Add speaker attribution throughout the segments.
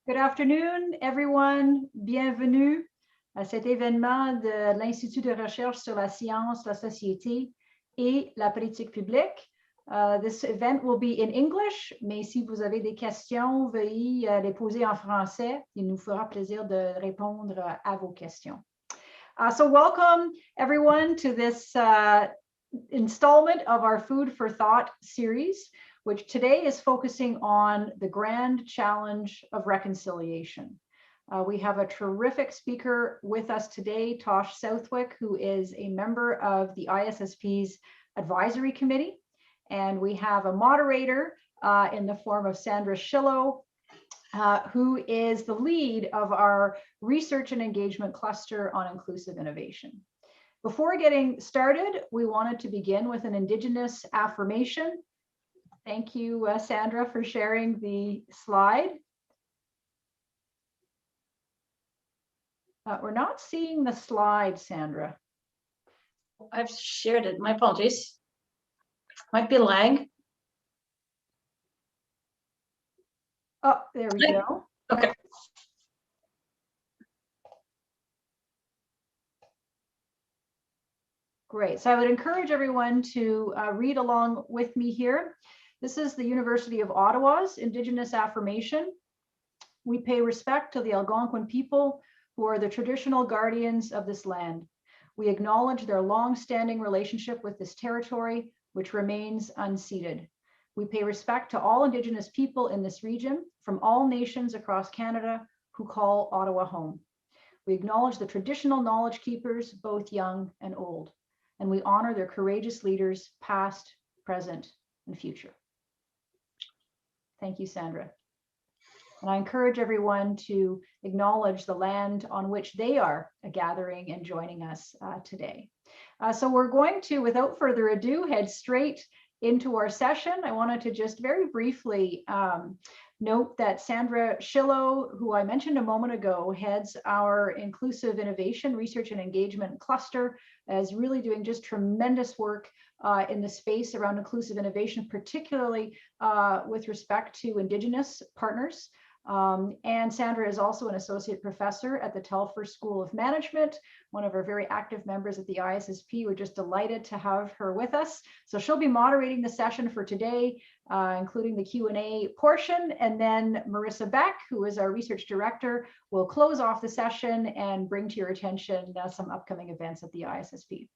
Speaker 1: Good afternoon, everyone. Bienvenue à cet événement de l'Institut de recherche sur la science, la société et la politique publique. This event will be in English, mais si vous avez des questions, veuillez les poser en français. Il nous fera plaisir de répondre à vos questions. So welcome, everyone, to this installment of our Food for Thought series, which today is focusing on the grand challenge of reconciliation. We have a terrific speaker with us today, Tosh Southwick, who is a member of the ISSP's advisory committee. And we have a moderator in the form of Sandra Shillow, who is the lead of our research and engagement cluster on inclusive innovation. Before getting started, we wanted to begin with an Indigenous affirmation. Thank you, Sandra, for sharing the slide. We're not seeing the slide, Sandra.
Speaker 2: I've shared it. My apologies. Might be a lag.
Speaker 1: Oh, there we go.
Speaker 2: Okay.
Speaker 1: Great. So I would encourage everyone to read along with me here. This is the University of Ottawa's Indigenous Affirmation. We pay respect to the Algonquin people who are the traditional guardians of this land. We acknowledge their long-standing relationship with this territory, which remains unceded. We pay respect to all Indigenous people in this region from all nations across Canada who call Ottawa home. We acknowledge the traditional knowledge keepers, both young and old, and we honor their courageous leaders, past, present, and future. Thank you, Sandra. And I encourage everyone to acknowledge the land on which they are gathering and joining us today. So we're going to, without further ado, head straight into our session. I wanted to just very briefly note that Sandra Shillow, who I mentioned a moment ago, heads our Inclusive Innovation Research and Engagement Cluster, is really doing just tremendous work in the space around inclusive innovation, particularly with respect to Indigenous partners. And Sandra is also an associate professor at the Telfer School of Management, one of our very active members at the ISSP. We're just delighted to have her with us. So she'll be moderating the session for today, including the Q&A portion. And then Marisa Beck, who is our research director, will close off the session and bring to your attention some upcoming events at the ISSP.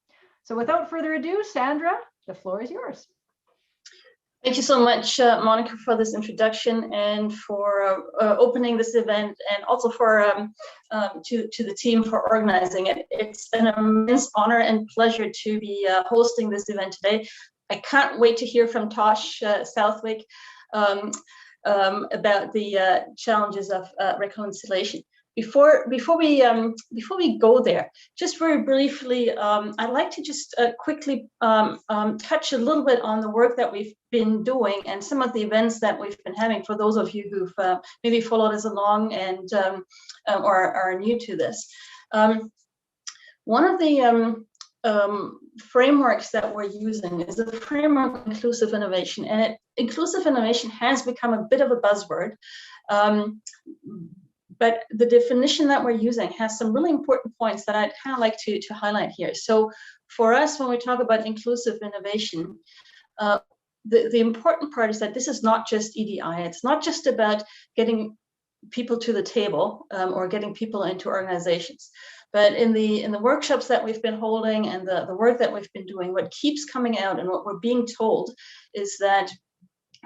Speaker 1: So without further ado, Sandra, the floor is yours.
Speaker 2: Thank you so much, Monica, for this introduction and for opening this event, and also for to the team for organizing it. It's an immense honor and pleasure to be hosting this event today. I can't wait to hear from Tosh Southwick about the challenges of reconciliation. Before we go there, just very briefly, I'd like to just quickly touch a little bit on the work that we've been doing and some of the events that we've been having for those of you who've maybe followed us along and or are new to this. One of the frameworks that we're using is the framework of inclusive innovation, and inclusive innovation has become a bit of a buzzword. But the definition that we're using has some really important points that I'd kind of like to highlight here. So for us, when we talk about inclusive innovation, the important part is that this is not just EDI. It's not just about getting people to the table or getting people into organizations. But in the workshops that we've been holding and the work that we've been doing, what keeps coming out and what we're being told is that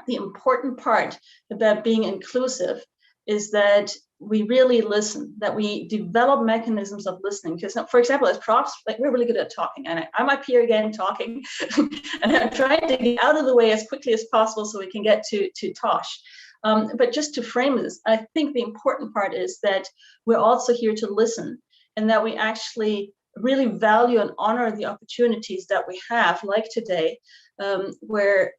Speaker 2: the important part about being inclusive is that we really listen, that we develop mechanisms of listening. Because, for example, as profs, like, we're really good at talking, and I'm up here again talking, and I'm trying to get out of the way as quickly as possible so we can get to Tosh. But just to frame this, I think the important part is that we're also here to listen, and that we actually really value and honor the opportunities that we have, like today, where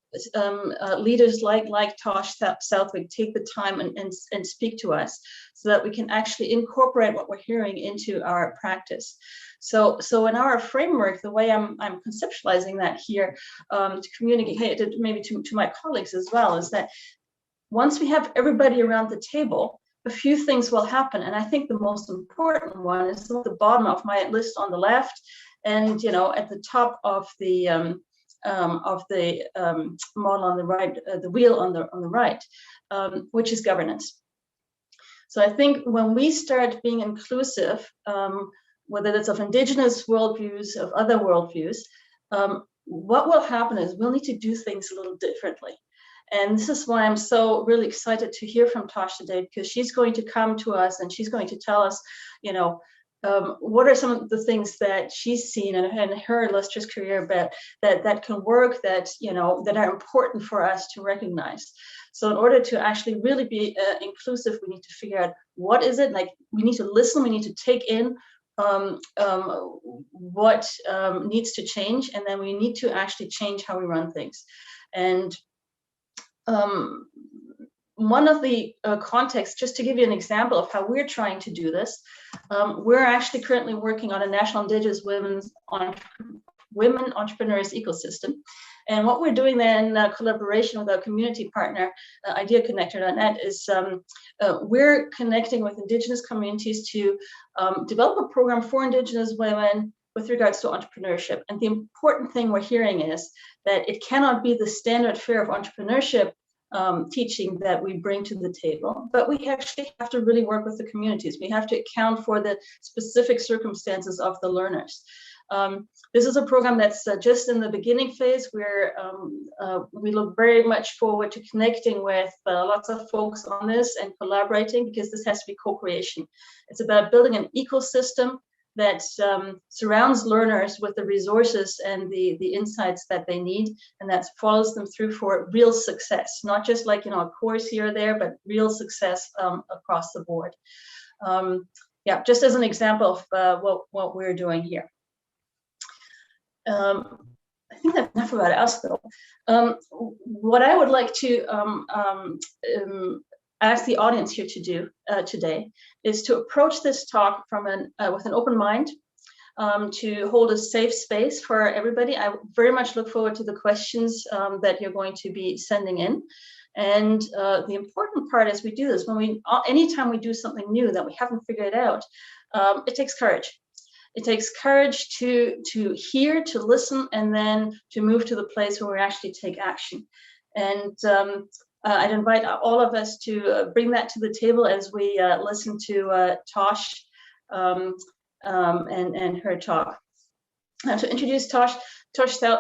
Speaker 2: leaders like Tosh Southwick take the time and speak to us so that we can actually incorporate what we're hearing into our practice. So in our framework, the way I'm conceptualizing that here to communicate maybe to my colleagues as well, is that once we have everybody around the table, a few things will happen. And I think the most important one is at the bottom of my list on the left, and at the top of the model on the right, the wheel on the right, which is governance. So I think when we start being inclusive, whether that's of Indigenous worldviews, of other worldviews, what will happen is we'll need to do things a little differently. And this is why I'm so really excited to hear from Tosh today, because she's going to come to us and she's going to tell us, what are some of the things that she's seen in her illustrious career that can work, that are important for us to recognize. So in order to actually really be inclusive, we need to figure out what is it, like we need to listen, we need to take in what needs to change, and then we need to actually change how we run things. And one of the contexts, just to give you an example of how we're trying to do this, we're actually currently working on a national Indigenous women entrepreneurs ecosystem. And what we're doing then in collaboration with our community partner, IdeaConnector.net, is we're connecting with Indigenous communities to develop a program for Indigenous women with regards to entrepreneurship. And the important thing we're hearing is that it cannot be the standard fare of entrepreneurship teaching that we bring to the table, but we actually have to really work with the communities. We have to account for the specific circumstances of the learners. This is a program that's just in the beginning phase, where we look very much forward to connecting with lots of folks on this and collaborating, because this has to be co-creation. It's about building an ecosystem that surrounds learners with the resources and the insights that they need, and that follows them through for real success, not just like a course here or there, but real success across the board. Yeah, just as an example of what we're doing here. I think that's enough about us, though. What I would like to ask the audience here to do today is to approach this talk from with an open mind, to hold a safe space for everybody. I very much look forward to the questions that you're going to be sending in. And the important part as we do this, anytime we do something new that we haven't figured out, it takes courage. It takes courage to hear, to listen, and then to move to the place where we actually take action. And I'd invite all of us to bring that to the table as we listen to Tosh and her talk. To introduce Tosh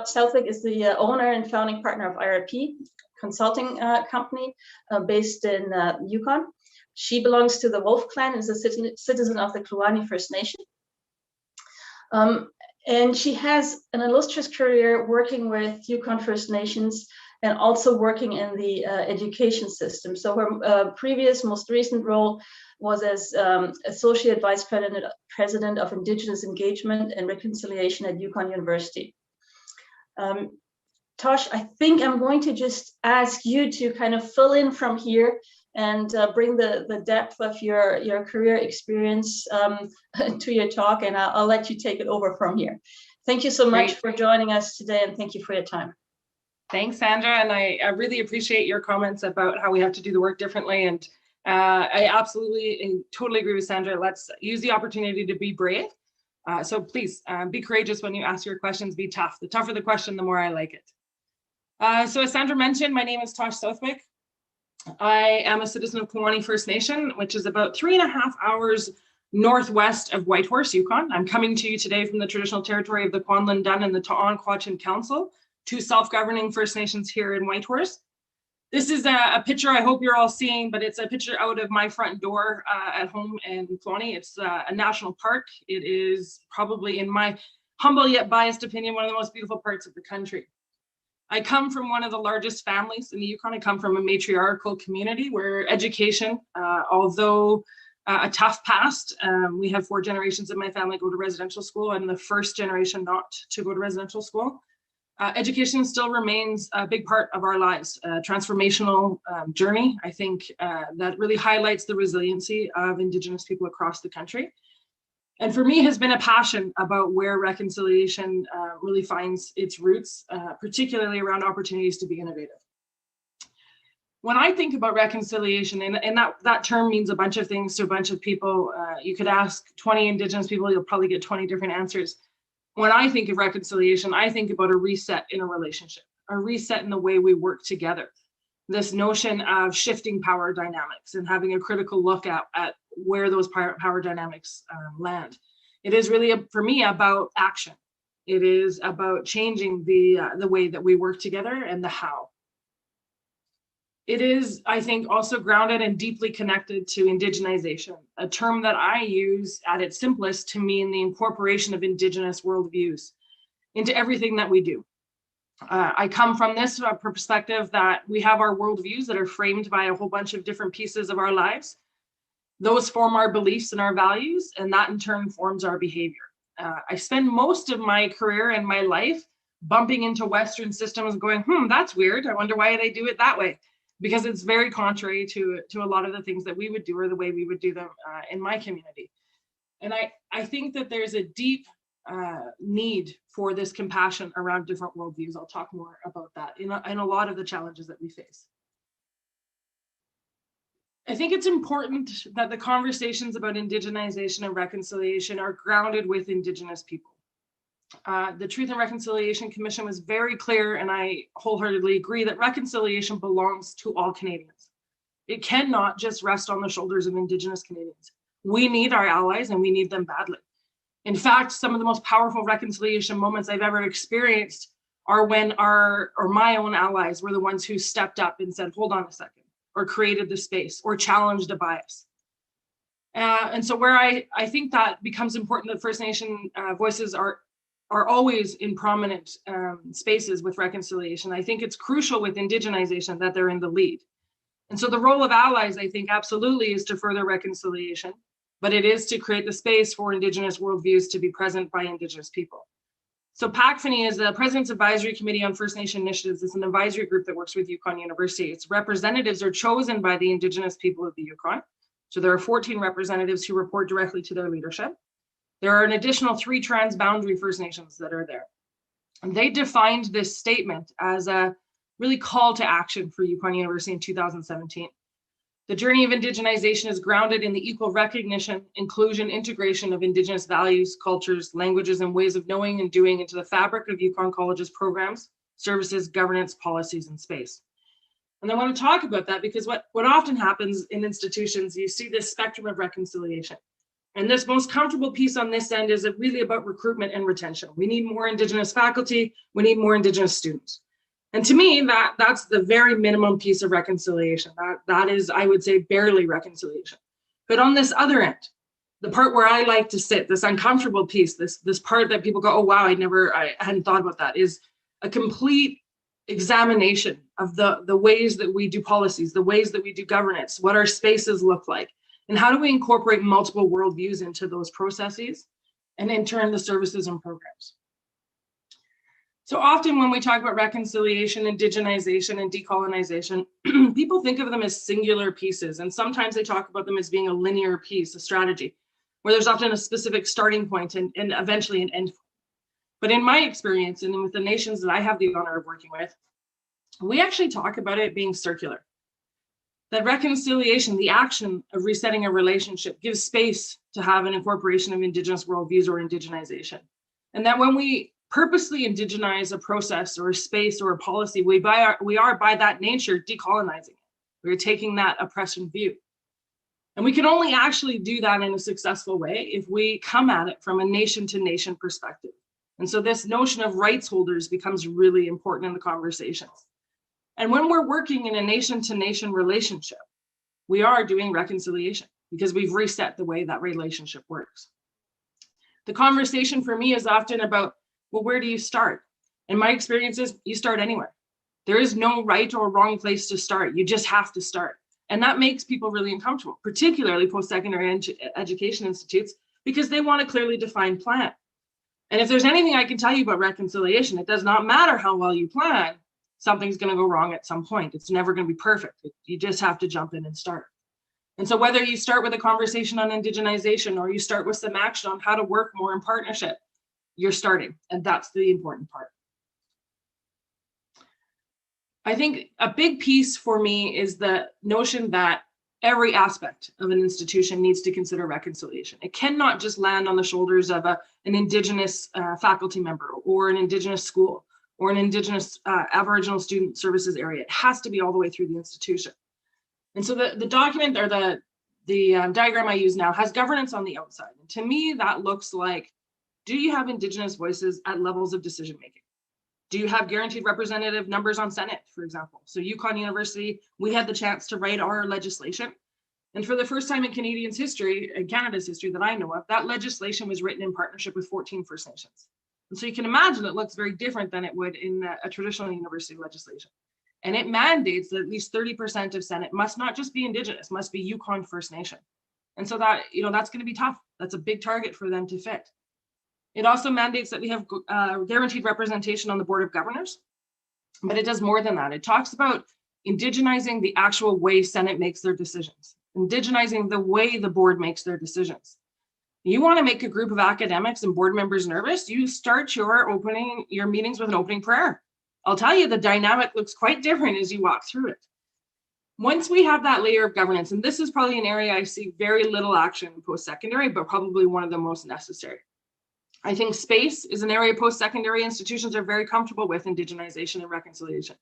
Speaker 2: Southwick is the owner and founding partner of IRP consulting company based in Yukon. She belongs to the Wolf Clan and is a citizen of the Kluane First Nation. And she has an illustrious career working with Yukon First Nations and also working in the education system. So her most recent role was as Associate Vice President of Indigenous Engagement and Reconciliation at Yukon University. Tosh, I think I'm going to just ask you to kind of fill in from here and bring the depth of your career experience to your talk, and I'll let you take it over from here. Thank you so much for joining us today, and thank you for your time.
Speaker 3: Thanks, Sandra, and I really appreciate your comments about how we have to do the work differently, and I absolutely and totally agree with Sandra. Let's use the opportunity to be brave. So please be courageous when you ask your questions, be tough. The tougher the question, the more I like it. So as Sandra mentioned, my name is Tosh Southwick. I am a citizen of Kluane First Nation, which is about 3.5 hours northwest of Whitehorse, Yukon. I'm coming to you today from the traditional territory of the Kwanlin Dun and the Ta'an Council, two self-governing First Nations here in Whitehorse. This is a picture I hope you're all seeing, but it's a picture out of my front door at home in Kluane. It's a national park. It is probably, in my humble yet biased opinion, one of the most beautiful parts of the country. I come from one of the largest families in the Yukon. I come from a matriarchal community where education, although a tough past, we have 4 generations of my family go to residential school. I'm the first generation not to go to residential school. Education still remains a big part of our lives, a transformational journey. I think that really highlights the resiliency of Indigenous people across the country. And for me, has been a passion about where reconciliation really finds its roots, particularly around opportunities to be innovative. when I think about reconciliation, and that term means a bunch of things to a bunch of people, you could ask 20 Indigenous people, you'll probably get 20 different answers. When I think of reconciliation, I think about a reset in a relationship, a reset in the way we work together. This notion of shifting power dynamics and having a critical look at where those power dynamics land. It is really, for me, about action. It is about changing the way that we work together and the how. It is, I think, also grounded and deeply connected to indigenization, a term that I use at its simplest to mean the incorporation of Indigenous world views into everything that we do. I come from this perspective that we have our worldviews that are framed by a whole bunch of different pieces of our lives. Those form our beliefs and our values, and that in turn forms our behavior. I spend most of my career and my life bumping into Western systems going, that's weird. I wonder why they do it that way. Because it's very contrary to a lot of the things that we would do or the way we would do them in my community. And I think that there's a deep need for this compassion around different worldviews. I'll talk more about that in a lot of the challenges that we face. I think it's important that the conversations about indigenization and reconciliation are grounded with Indigenous people. The Truth and Reconciliation Commission was very clear, and I wholeheartedly agree that reconciliation belongs to all Canadians. It cannot just rest on the shoulders of Indigenous Canadians. We need our allies, and we need them badly. In fact, some of the most powerful reconciliation moments I've ever experienced are when my own allies were the ones who stepped up and said, hold on a second, or created the space, or challenged a bias. And so where I think that becomes important that First Nation voices are always in prominent spaces with reconciliation. I think it's crucial with indigenization that they're in the lead. And so the role of allies, I think, absolutely is to further reconciliation, but it is to create the space for Indigenous worldviews to be present by Indigenous people. So PACFINI is the President's Advisory Committee on First Nation Initiatives. It's an advisory group that works with Yukon University. Its representatives are chosen by the Indigenous people of the Yukon. So there are 14 representatives who report directly to their leadership. There are an additional 3 transboundary First Nations that are there. And they defined this statement as a really call to action for Yukon University in 2017. The journey of indigenization is grounded in the equal recognition, inclusion, integration of Indigenous values, cultures, languages, and ways of knowing and doing into the fabric of Yukon College's programs, services, governance, policies, and space. And I want to talk about that because what often happens in institutions, you see this spectrum of reconciliation. And this most comfortable piece on this end is really about recruitment and retention. We need more Indigenous faculty, we need more Indigenous students. And to me, that's the very minimum piece of reconciliation. That is, I would say, barely reconciliation. But on this other end, the part where I like to sit, this uncomfortable piece, this part that people go, oh wow, I hadn't thought about that, is a complete examination of the ways that we do policies, the ways that we do governance, what our spaces look like, and how do we incorporate multiple worldviews into those processes, and in turn, the services and programs. So often when we talk about reconciliation, indigenization, and decolonization, people think of them as singular pieces, and sometimes they talk about them as being a linear piece, a strategy, where there's often a specific starting point and eventually an end. But in my experience, and with the nations that I have the honor of working with, we actually talk about it being circular. That reconciliation, the action of resetting a relationship, gives space to have an incorporation of Indigenous worldviews or indigenization. And that when we purposely indigenize a process or a space or a policy, we are by that nature decolonizing it. We're taking that oppression view. And we can only actually do that in a successful way if we come at it from a nation to nation perspective. And so this notion of rights holders becomes really important in the conversations. And when we're working in a nation to nation relationship, we are doing reconciliation because we've reset the way that relationship works. The conversation for me is often about, well, where do you start? And my experience is you start anywhere. There is no right or wrong place to start. You just have to start. And that makes people really uncomfortable, particularly post-secondary education institutes, because they want a clearly defined plan. And if there's anything I can tell you about reconciliation, it does not matter how well you plan, something's going to go wrong at some point. It's never going to be perfect. You just have to jump in and start. And so whether you start with a conversation on indigenization or you start with some action on how to work more in partnership, you're starting, and that's the important part. I think a big piece for me is the notion that every aspect of an institution needs to consider reconciliation. It cannot just land on the shoulders of an Indigenous faculty member or an Indigenous school or an Indigenous Aboriginal student services area. It has to be all the way through the institution. And so the document, or the diagram I use now, has governance on the outside. And to me, that looks like, do you have Indigenous voices at levels of decision making? Do you have guaranteed representative numbers on Senate, for example? So Yukon University, we had the chance to write our legislation. And for the first time in Canadians' history, in Canada's history that I know of, that legislation was written in partnership with 14 First Nations. And so you can imagine it looks very different than it would in a traditional university legislation. And it mandates that at least 30% of Senate must not just be Indigenous, must be Yukon First Nation. And so that, that's going to be tough. That's a big target for them to fit. It also mandates that we have guaranteed representation on the Board of Governors, but it does more than that. It talks about indigenizing the actual way Senate makes their decisions, indigenizing the way the board makes their decisions. You want to make a group of academics and board members nervous, you start your meetings with an opening prayer. I'll tell you, the dynamic looks quite different as you walk through it. Once we have that layer of governance, and this is probably an area I see very little action in post-secondary, but probably one of the most necessary. I think space is an area post-secondary institutions are very comfortable with indigenization and reconciliation.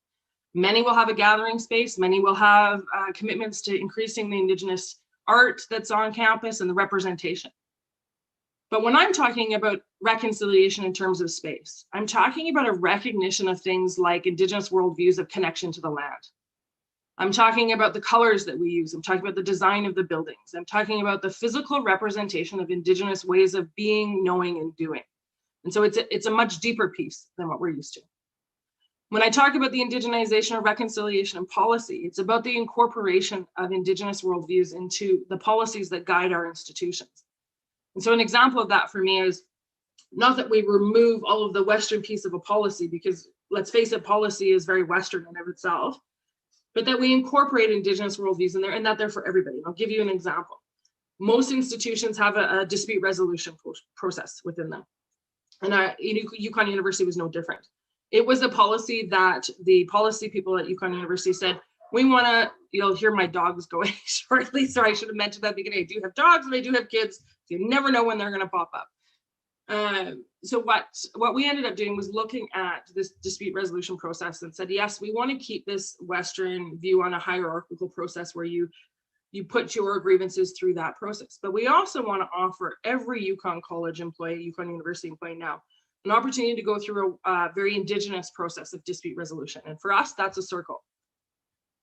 Speaker 3: Many will have a gathering space, many will have commitments to increasing the Indigenous art that's on campus and the representation. But when I'm talking about reconciliation in terms of space, I'm talking about a recognition of things like Indigenous worldviews of connection to the land. I'm talking about the colors that we use. I'm talking about the design of the buildings. I'm talking about the physical representation of Indigenous ways of being, knowing, and doing. And so it's a much deeper piece than what we're used to. When I talk about the indigenization of reconciliation and policy, it's about the incorporation of Indigenous worldviews into the policies that guide our institutions. And so an example of that for me is not that we remove all of the Western piece of a policy, because let's face it, policy is very Western in of itself, but that we incorporate Indigenous worldviews in there and that they're for everybody. I'll give you an example. Most institutions have a dispute resolution process within them. And Yukon University was no different. It was a policy that the policy people at Yukon University said, we want to, you'll hear my dogs going shortly, so I should have mentioned that at the beginning. I do have dogs and I do have kids. So you never know when they're going to pop up. So what we ended up doing was looking at this dispute resolution process and said, yes, we want to keep this Western view on a hierarchical process where you put your grievances through that process. But we also want to offer every Yukon College employee, Yukon University employee now, an opportunity to go through a very Indigenous process of dispute resolution. And for us, that's a circle.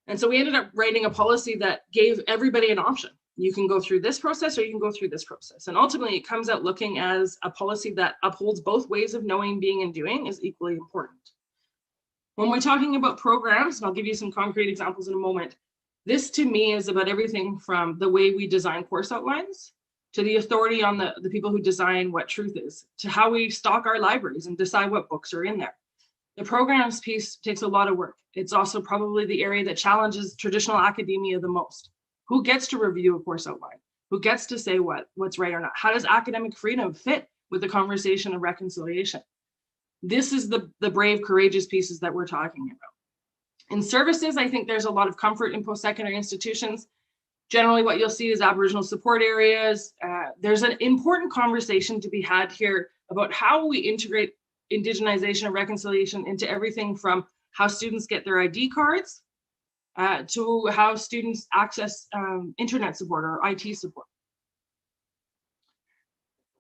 Speaker 3: And so we ended up writing a policy that gave everybody an option. You can go through this process or you can go through this process. And ultimately it comes out looking as a policy that upholds both ways of knowing, being, and doing is equally important. When we're talking about programs, and I'll give you some concrete examples in a moment, this to me is about everything from the way we design course outlines, to the authority on the people who design what truth is, to how we stock our libraries and decide what books are in there. The programs piece takes a lot of work. It's also probably the area that challenges traditional academia the most. Who gets to review a course outline? Who gets to say what's right or not? How does academic freedom fit with the conversation of reconciliation? This is the brave, courageous pieces that we're talking about. In services, I think there's a lot of comfort in post-secondary institutions. Generally, what you'll see is Aboriginal support areas. There's an important conversation to be had here about how we integrate indigenization and reconciliation into everything from how students get their ID cards to how students access internet support or IT support.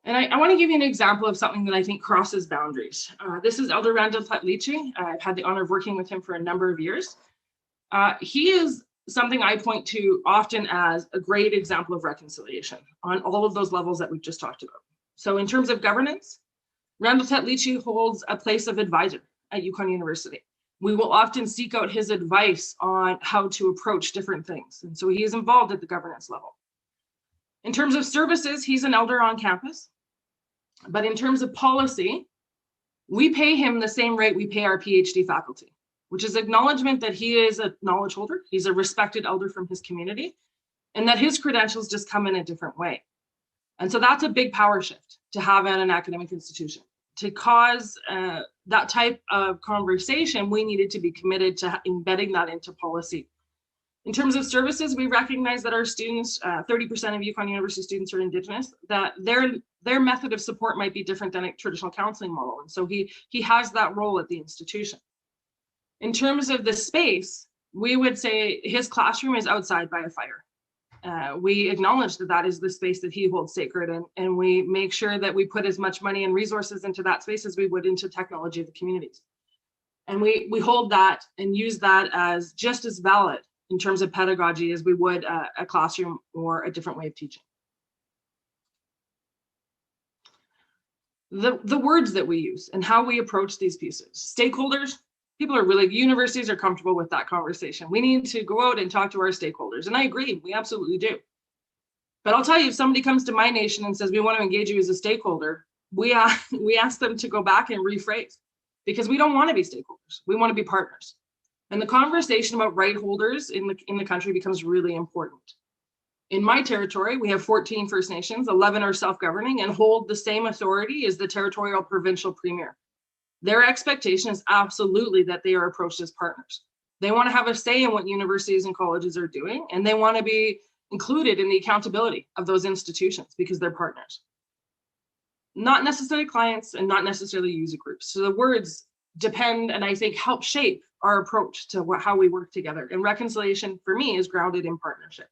Speaker 3: And I want to give you an example of something that I think crosses boundaries. This is Elder Randall Tletlichi. I've had the honor of working with him for a number of years. He is something I point to often as a great example of reconciliation on all of those levels that we've just talked about. So in terms of governance, Randall Tletlichi holds a place of advisor at Yukon University. We will often seek out his advice on how to approach different things. And so he is involved at the governance level. In terms of services, he's an elder on campus. But in terms of policy, we pay him the same rate we pay our PhD faculty, which is acknowledgement that he is a knowledge holder. He's a respected elder from his community, and that his credentials just come in a different way. And so that's a big power shift to have at an academic institution. to cause that type of conversation, we needed to be committed to embedding that into policy. In terms of services, we recognize that our students, 30% of Yukon University students are Indigenous, that their method of support might be different than a traditional counseling model. And so he has that role at the institution. In terms of the space, we would say his classroom is outside by a fire. We acknowledge that that is the space that he holds sacred, and we make sure that we put as much money and resources into that space as we would into technology of the communities. And we hold that and use that as just as valid in terms of pedagogy as we would a classroom or a different way of teaching. The words that we use and how we approach these pieces. Stakeholders, people are really, universities are comfortable with that conversation. We need to go out and talk to our stakeholders. And I agree, we absolutely do. But I'll tell you, if somebody comes to my nation and says, we want to engage you as a stakeholder, we ask them to go back and rephrase, because we don't want to be stakeholders. We want to be partners. And the conversation about right holders in the country becomes really important. In my territory, we have 14 First Nations, 11 are self-governing and hold the same authority as the territorial provincial premier. Their expectation is absolutely that they are approached as partners. They want to have a say in what universities and colleges are doing, and they want to be included in the accountability of those institutions because they're partners. Not necessarily clients and not necessarily user groups. So the words depend and I think help shape our approach to how we work together. And reconciliation for me is grounded in partnership.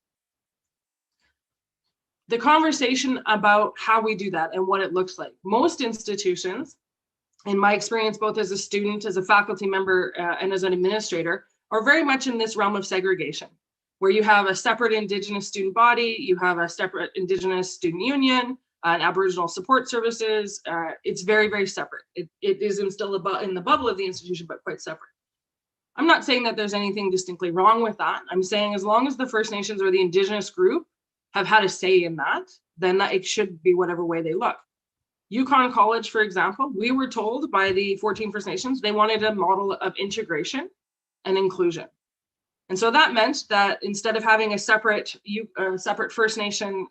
Speaker 3: The conversation about how we do that and what it looks like. Most institutions, in my experience, both as a student, as a faculty member, and as an administrator, are very much in this realm of segregation, where you have a separate Indigenous student body, you have a separate Indigenous student union, and Aboriginal support services. It's very, very separate. It is still in the bubble of the institution, but quite separate. I'm not saying that there's anything distinctly wrong with that. I'm saying as long as the First Nations or the Indigenous group have had a say in that, then it should be whatever way they look. Yukon College, for example, we were told by the 14 First Nations they wanted a model of integration and inclusion. And so that meant that instead of having a separate First Nation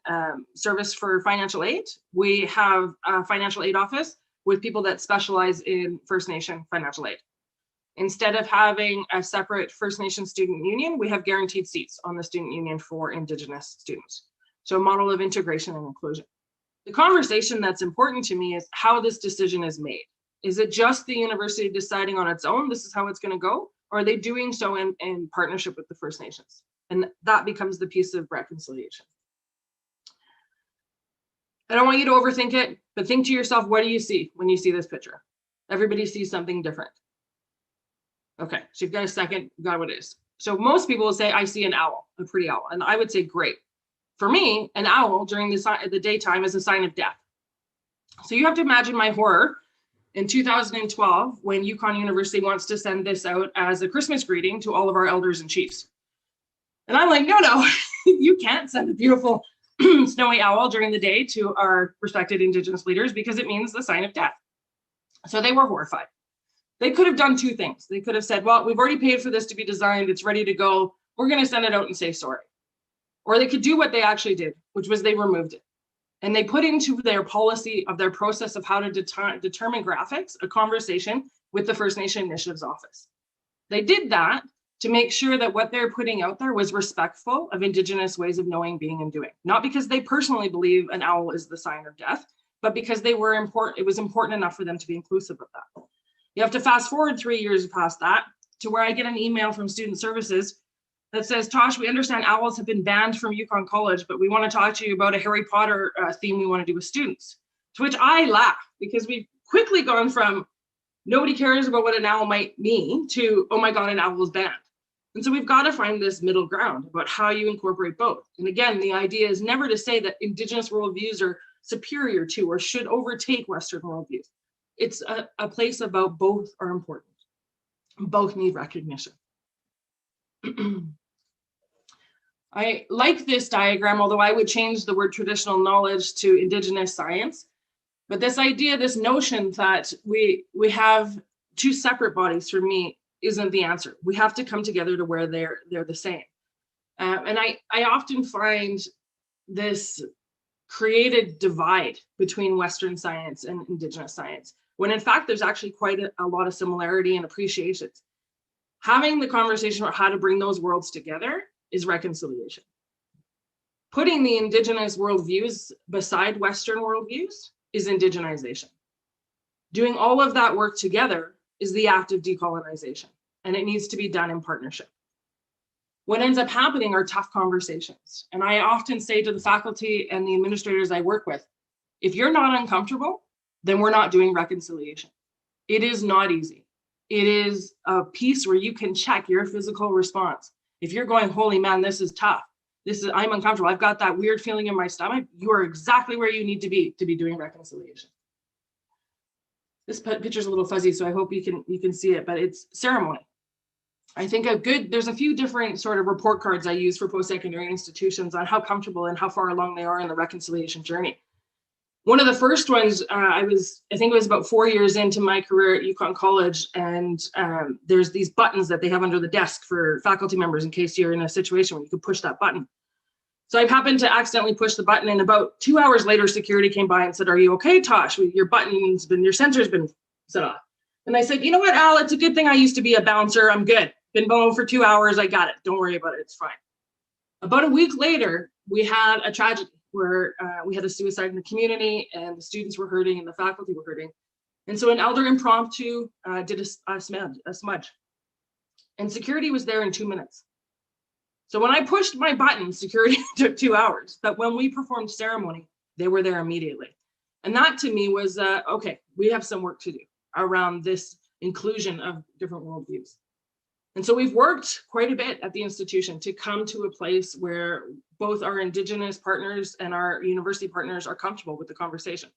Speaker 3: service for financial aid, we have a financial aid office with people that specialize in First Nation financial aid. Instead of having a separate First Nation student union, we have guaranteed seats on the student union for Indigenous students. So a model of integration and inclusion. The conversation that's important to me is how this decision is made. Is it just the university deciding on its own, this is how it's going to go? Or are they doing so in partnership with the First Nations? And that becomes the piece of reconciliation. I don't want you to overthink it, but think to yourself, what do you see when you see this picture? Everybody sees something different. Okay, so you've got a second, you got what it is. So most people will say, I see an owl, a pretty owl. And I would say, great. For me, an owl during the daytime is a sign of death. So you have to imagine my horror in 2012 when Yukon University wants to send this out as a Christmas greeting to all of our elders and chiefs. And I'm like, no, you can't send a beautiful snowy owl during the day to our respected Indigenous leaders because it means the sign of death. So they were horrified. They could have done two things. They could have said, well, we've already paid for this to be designed. It's ready to go. We're going to send it out and say sorry. Or they could do what they actually did, which was they removed it. And they put into their policy of their process of how to determine graphics, a conversation with the First Nation Initiatives Office. They did that to make sure that what they're putting out there was respectful of Indigenous ways of knowing, being, and doing. Not because they personally believe an owl is the sign of death, but because they were important. It was important enough for them to be inclusive of that. You have to fast forward 3 years past that to where I get an email from Student Services that says, Tosh, we understand owls have been banned from Yukon College, but we want to talk to you about a Harry Potter theme we want to do with students. To which I laugh, because we've quickly gone from nobody cares about what an owl might mean to, oh my God, an owl is banned. And so we've got to find this middle ground about how you incorporate both. And again, the idea is never to say that Indigenous worldviews are superior to or should overtake Western worldviews. It's a place about both are important. Both need recognition. I like this diagram, although I would change the word traditional knowledge to Indigenous science. But this idea, this notion that we have two separate bodies, for me, isn't the answer. We have to come together to where they're the same. And I often find this created divide between Western science and Indigenous science, when in fact, there's actually quite a lot of similarity and appreciations. Having the conversation about how to bring those worlds together is reconciliation. Putting the Indigenous worldviews beside Western worldviews is indigenization. Doing all of that work together is the act of decolonization, and it needs to be done in partnership. What ends up happening are tough conversations. And I often say to the faculty and the administrators I work with, if you're not uncomfortable, then we're not doing reconciliation. It is not easy. It is a piece where you can check your physical response. If you're going, holy man, this is tough. I'm uncomfortable. I've got that weird feeling in my stomach. You are exactly where you need to be doing reconciliation. This picture's a little fuzzy, so I hope you can see it, but it's ceremony. I think there's a few different sort of report cards I use for post-secondary institutions on how comfortable and how far along they are in the reconciliation journey. One of the first ones, I think it was about 4 years into my career at Yukon College, and there's these buttons that they have under the desk for faculty members in case you're in a situation where you could push that button. So I happened to accidentally push the button, and about 2 hours later, security came by and said, "Are you okay, Tosh? Your sensor's been set off." And I said, "You know what, Al, it's a good thing I used to be a bouncer. I'm good. Been bowling for 2 hours. I got it. Don't worry about it. It's fine." About a week later, we had a tragedy where we had a suicide in the community, and the students were hurting and the faculty were hurting. And so an elder impromptu did a smudge. And security was there in 2 minutes. So when I pushed my button, security took 2 hours. But when we performed ceremony, they were there immediately. And that to me was, okay, we have some work to do around this inclusion of different worldviews. And so we've worked quite a bit at the institution to come to a place where both our Indigenous partners and our university partners are comfortable with the conversation.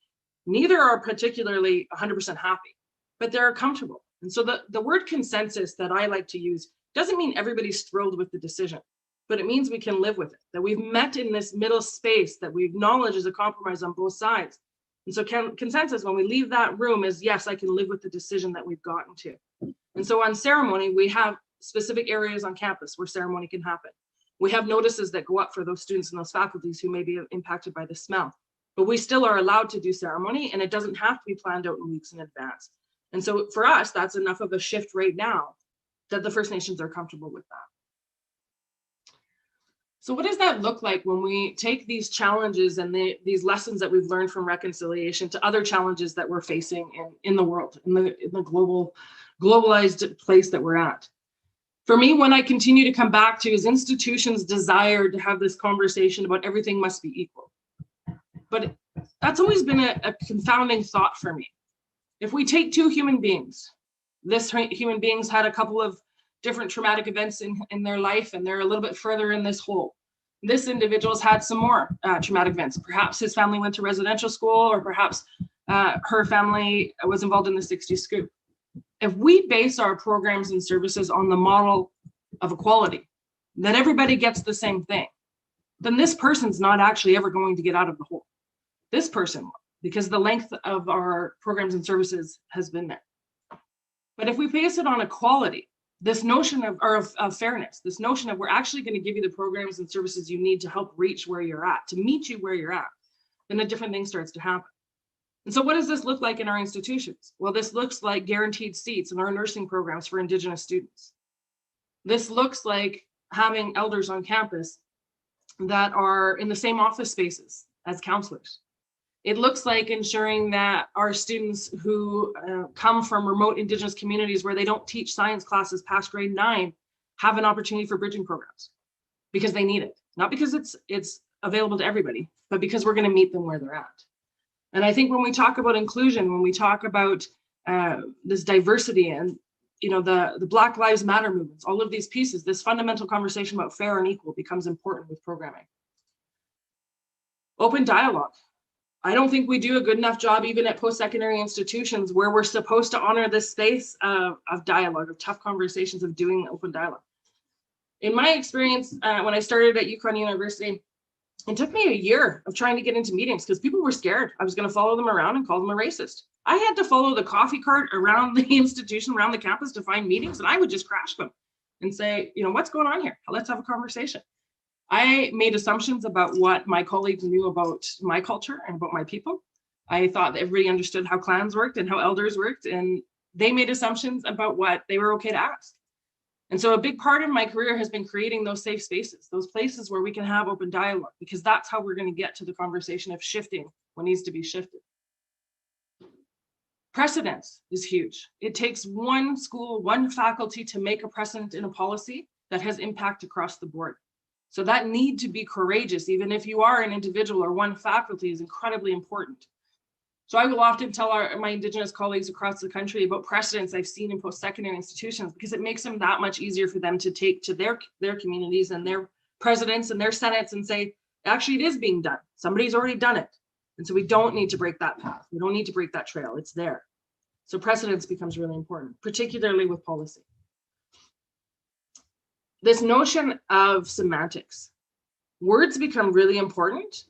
Speaker 3: Neither are particularly 100% happy, but they're comfortable. And so the word consensus that I like to use doesn't mean everybody's thrilled with the decision, but it means we can live with it, that we've met in this middle space that we acknowledge is a compromise on both sides. And so consensus, when we leave that room, is yes, I can live with the decision that we've gotten to. And so on ceremony, we have specific areas on campus where ceremony can happen. We have notices that go up for those students and those faculties who may be impacted by the smell, but we still are allowed to do ceremony, and it doesn't have to be planned out in weeks in advance. And so for us, that's enough of a shift right now that the First Nations are comfortable with that. So what does that look like when we take these challenges and these lessons that we've learned from reconciliation to other challenges that we're facing in the world, in the globalized place that we're at? For me, when I continue to come back to is institutions' desire to have this conversation about everything must be equal. But that's always been a confounding thought for me. If we take two human beings, this human being's had a couple of different traumatic events in their life, and they're a little bit further in this hole. This individual's had some more traumatic events. Perhaps his family went to residential school, or perhaps her family was involved in the 60s scoop. If we base our programs and services on the model of equality, that everybody gets the same thing, then this person's not actually ever going to get out of the hole. This person will, because the length of our programs and services has been there. But if we base it on equality, this notion of fairness, this notion of we're actually going to give you the programs and services you need to help reach where you're at, to meet you where you're at, then a different thing starts to happen. And so what does this look like in our institutions? Well, this looks like guaranteed seats in our nursing programs for Indigenous students. This looks like having elders on campus that are in the same office spaces as counselors. It looks like ensuring that our students who come from remote Indigenous communities where they don't teach science classes past grade 9 have an opportunity for bridging programs because they need it. Not because it's available to everybody, but because we're going to meet them where they're at. And I think when we talk about inclusion, when we talk about this diversity and the Black Lives Matter movements, all of these pieces, this fundamental conversation about fair and equal becomes important with programming. Open dialogue. I don't think we do a good enough job even at post-secondary institutions where we're supposed to honor this space of dialogue, of tough conversations, of doing open dialogue. In my experience, when I started at Yukon University, it took me a year of trying to get into meetings because people were scared I was going to follow them around and call them a racist. I had to follow the coffee cart around the institution, around the campus to find meetings, and I would just crash them and say, what's going on here? Let's have a conversation. I made assumptions about what my colleagues knew about my culture and about my people. I thought that everybody understood how clans worked and how elders worked, and they made assumptions about what they were okay to ask. And so a big part of my career has been creating those safe spaces, those places where we can have open dialogue, because that's how we're going to get to the conversation of shifting what needs to be shifted. Precedence is huge. It takes one school, one faculty to make a precedent in a policy that has impact across the board. So that need to be courageous, even if you are an individual or one faculty, is incredibly important. So I will often tell my Indigenous colleagues across the country about precedents I've seen in post-secondary institutions, because it makes them that much easier for them to take to their communities and their presidents and their senates and say, actually, it is being done. Somebody's already done it. And so we don't need to break that path. We don't need to break that trail. It's there. So precedence becomes really important, particularly with policy. This notion of semantics. Words become really important,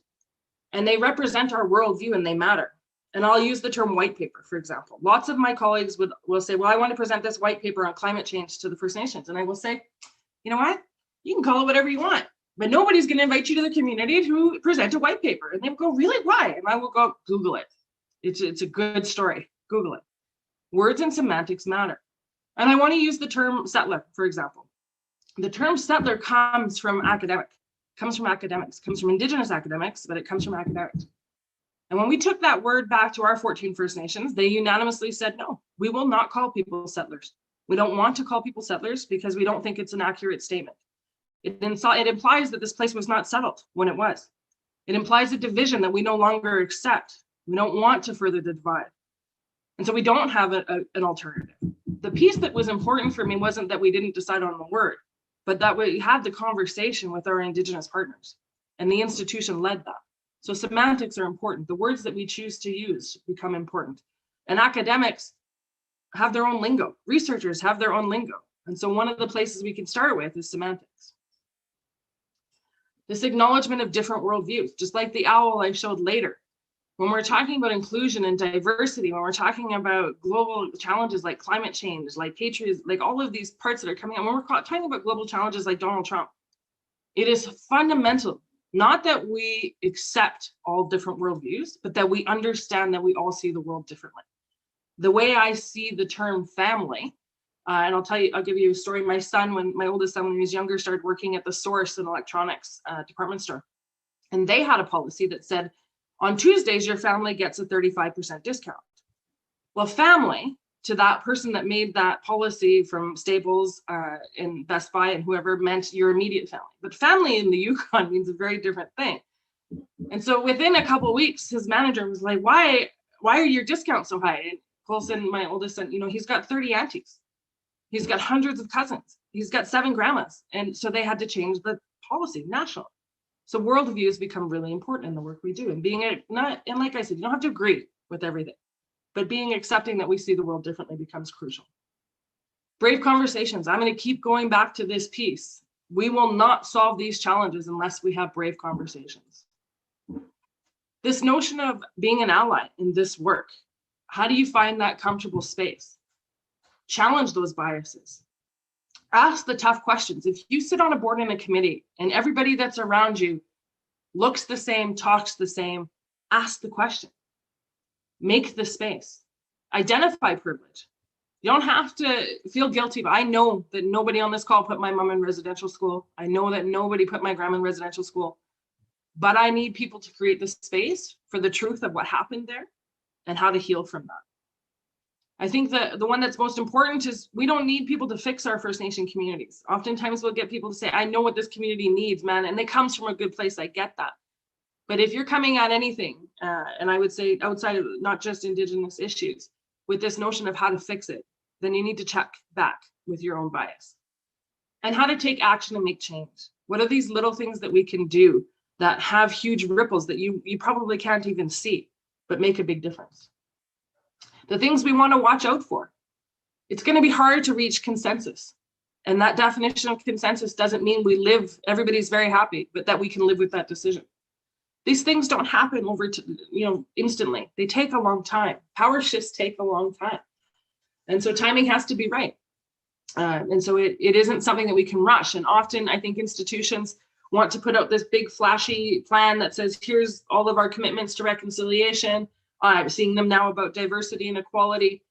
Speaker 3: and they represent our worldview and they matter. And I'll use the term white paper, for example. Lots of my colleagues will say, well, I want to present this white paper on climate change to the First Nations. And I will say, you know what? You can call it whatever you want, but nobody's going to invite you to the community to present a white paper. And they will go, really, why? And I will go, Google it. It's a good story. Google it. Words and semantics matter. And I want to use the term settler, for example. The term settler comes from academics, comes from Indigenous academics, but it comes from academics. And when we took that word back to our 14 First Nations, they unanimously said, no, we will not call people settlers. We don't want to call people settlers because we don't think it's an accurate statement. It implies that this place was not settled when it was. It implies a division that we no longer accept. We don't want to further the divide. And so we don't have an alternative. The piece that was important for me wasn't that we didn't decide on the word, but that we had the conversation with our Indigenous partners, and the institution led that. So semantics are important. The words that we choose to use become important. And academics have their own lingo. Researchers have their own lingo. And so one of the places we can start with is semantics. This acknowledgement of different worldviews, just like the owl I showed later. When we're talking about inclusion and diversity, when we're talking about global challenges like climate change, like patriotism, like all of these parts that are coming out, when we're talking about global challenges like Donald Trump, it is fundamental, not that we accept all different worldviews, but that we understand that we all see the world differently. The way I see the term family, and I'll give you a story. My oldest son, when he was younger, started working at the Source and electronics department store. And they had a policy that said, on Tuesdays, your family gets a 35% discount. Well, family, to that person that made that policy from Staples and Best Buy and whoever, meant your immediate family. But family in the Yukon means a very different thing. And so within a couple of weeks, his manager was like, why are your discounts so high? And Colson, my oldest son, he's got 30 aunties. He's got hundreds of cousins. He's got 7 grandmas. And so they had to change the policy nationally. So worldviews become really important in the work we do. And and like I said, you don't have to agree with everything, but being accepting that we see the world differently becomes crucial. Brave conversations. I'm going to keep going back to this piece. We will not solve these challenges unless we have brave conversations. This notion of being an ally in this work, how do you find that comfortable space? Challenge those biases. Ask the tough questions. If you sit on a board and a committee and everybody that's around you looks the same, talks the same, ask the question. Make the space. Identify privilege. You don't have to feel guilty, but I know that nobody on this call put my mom in residential school. I know that nobody put my grandma in residential school, but I need people to create the space for the truth of what happened there and how to heal from that. I think that the one that's most important is we don't need people to fix our First Nation communities. Oftentimes we'll get people to say, I know what this community needs, man, and it comes from a good place. I get that. But if you're coming at anything, and I would say outside of not just Indigenous issues, with this notion of how to fix it, then you need to check back with your own bias. And how to take action and make change. What are these little things that we can do that have huge ripples that you probably can't even see, but make a big difference? The things we want to watch out for. It's going to be hard to reach consensus. And that definition of consensus doesn't mean everybody's very happy, but that we can live with that decision. These things don't happen instantly. They take a long time. Power shifts take a long time. And so timing has to be right. And so it isn't something that we can rush. And often I think institutions want to put out this big flashy plan that says, here's all of our commitments to reconciliation. I'm seeing them now about diversity and equality.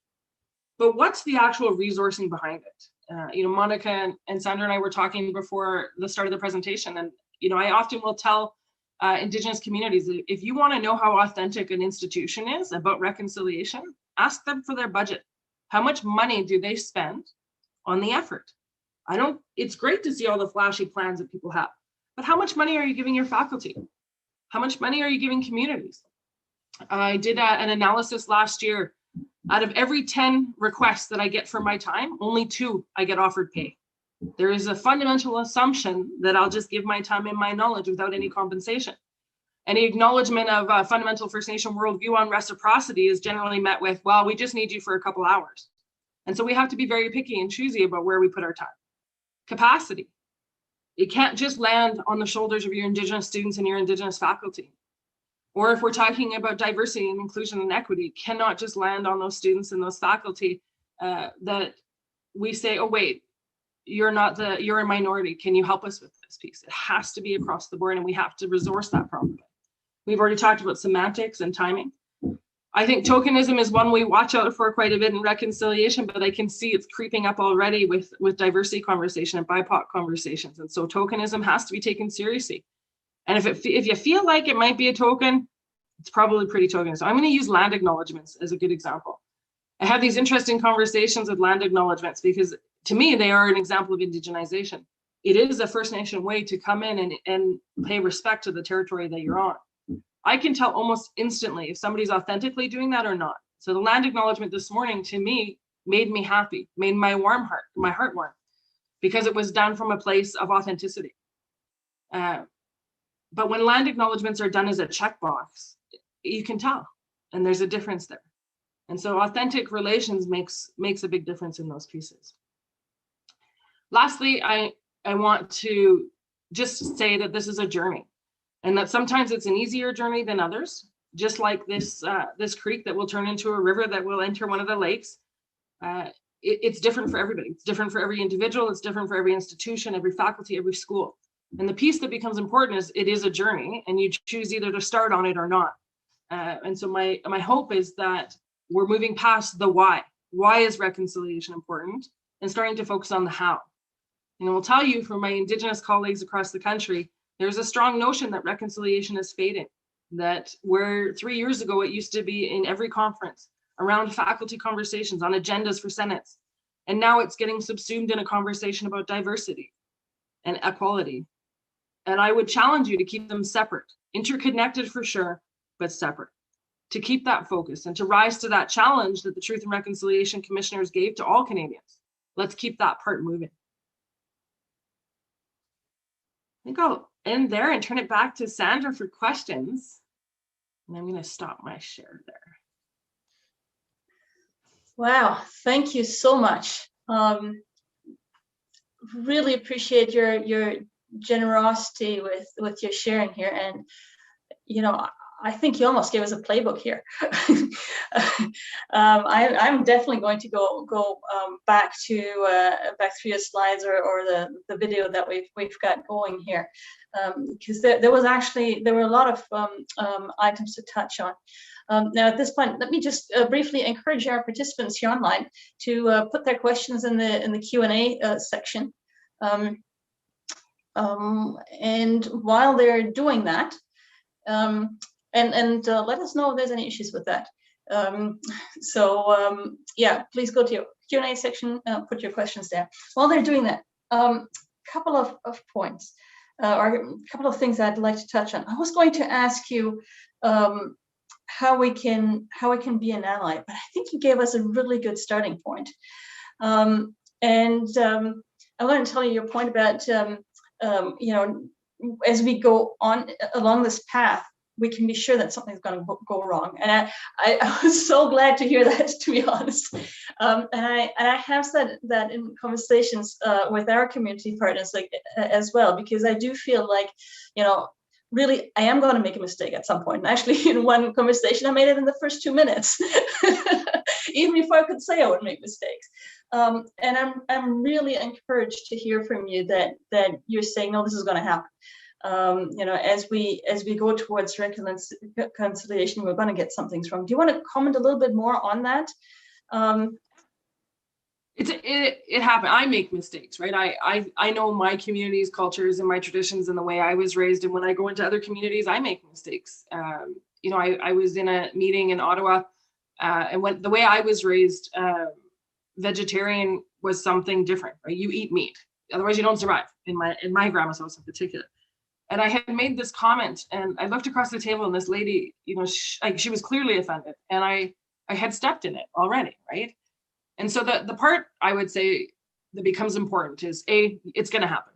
Speaker 3: But what's the actual resourcing behind it? Monica and Sandra and I were talking before the start of the presentation, and I often will tell Indigenous communities, if you want to know how authentic an institution is about reconciliation, ask them for their budget. How much money do they spend on the effort? It's great to see all the flashy plans that people have, but how much money are you giving your faculty? How much money are you giving communities? I did an analysis last year. Out of every 10 requests that I get for my time, only 2 I get offered pay. There is a fundamental assumption that I'll just give my time and my knowledge without any compensation. Any acknowledgement of a fundamental First Nation worldview on reciprocity is generally met with, well, we just need you for a couple hours. And so we have to be very picky and choosy about where we put our time. Capacity. It can't just land on the shoulders of your Indigenous students and your Indigenous faculty. Or if we're talking about diversity and inclusion and equity, it cannot just land on those students and those faculty that we say, oh, wait, you're a minority. Can you help us with this piece? It has to be across the board, and we have to resource that properly. We've already talked about semantics and timing. I think tokenism is one we watch out for quite a bit in reconciliation, but I can see it's creeping up already with diversity conversation and BIPOC conversations. And so tokenism has to be taken seriously. And if you feel like it might be a token, it's probably pretty token. So I'm going to use land acknowledgements as a good example. I have these interesting conversations with land acknowledgements because to me, they are an example of indigenization. It is a First Nation way to come in and pay respect to the territory that you're on. I can tell almost instantly if somebody's authentically doing that or not. So the land acknowledgement this morning to me made me happy, made my heart warm, because it was done from a place of authenticity. But when land acknowledgements are done as a checkbox, you can tell, and there's a difference there. And so authentic relations makes a big difference in those pieces. Lastly, I want to just say that this is a journey, and that sometimes it's an easier journey than others, just like this creek that will turn into a river that will enter one of the lakes. It's different for everybody. It's different for every individual. It's different for every institution, every faculty, every school. And the piece that becomes important is it is a journey, and you choose either to start on it or not. And so my hope is that we're moving past the why. Why is reconciliation important? And starting to focus on the how. And I will tell you from my Indigenous colleagues across the country, there's a strong notion that reconciliation is fading. That where 3 years ago it used to be in every conference, around faculty conversations, on agendas for senates. And now it's getting subsumed in a conversation about diversity and equality. And I would challenge you to keep them separate, interconnected for sure, but separate, to keep that focus and to rise to that challenge that the Truth and Reconciliation Commissioners gave to all Canadians. Let's keep that part moving. I think I'll end there and turn it back to Sandra for questions. And I'm going to stop my share there.
Speaker 2: Wow, thank you so much. Really appreciate your generosity with your sharing here, and I think you almost gave us a playbook here. I'm definitely going to go back through your slides or the video that we've got going here, because there were a lot of items to touch on. Now at this point, let me just briefly encourage our participants here online to put their questions in the Q&A section. And while they're doing that, and let us know if there's any issues with that. Yeah, please go to your Q&A section, put your questions there. While they're doing that, couple of points or a couple of things I'd like to touch on. I was going to ask you how we can be an ally, but I think you gave us a really good starting point. And I want to tell you your point about as we go on along this path, we can be sure that something's going to go wrong. And I was so glad to hear that, to be honest. And I have said that in conversations with our community partners as well, because I do feel like, really, I am going to make a mistake at some point. And actually, in one conversation, I made it in the first 2 minutes, even before I could say I would make mistakes. And I'm really encouraged to hear from you that you're saying, no, this is going to happen. as we go towards reconciliation, we're going to get some things wrong. Do you want to comment a little bit more on that?
Speaker 3: It happened. I make mistakes, right? I know my community's cultures and my traditions and the way I was raised. And when I go into other communities, I make mistakes. I was in a meeting in Ottawa, and when the way I was raised, vegetarian was something different, right? You eat meat, otherwise you don't survive. In my grandma's house in particular. And I had made this comment, and I looked across the table, and this lady, she was clearly offended, and I had stepped in it already, right? And so the part I would say that becomes important is it's going to happen.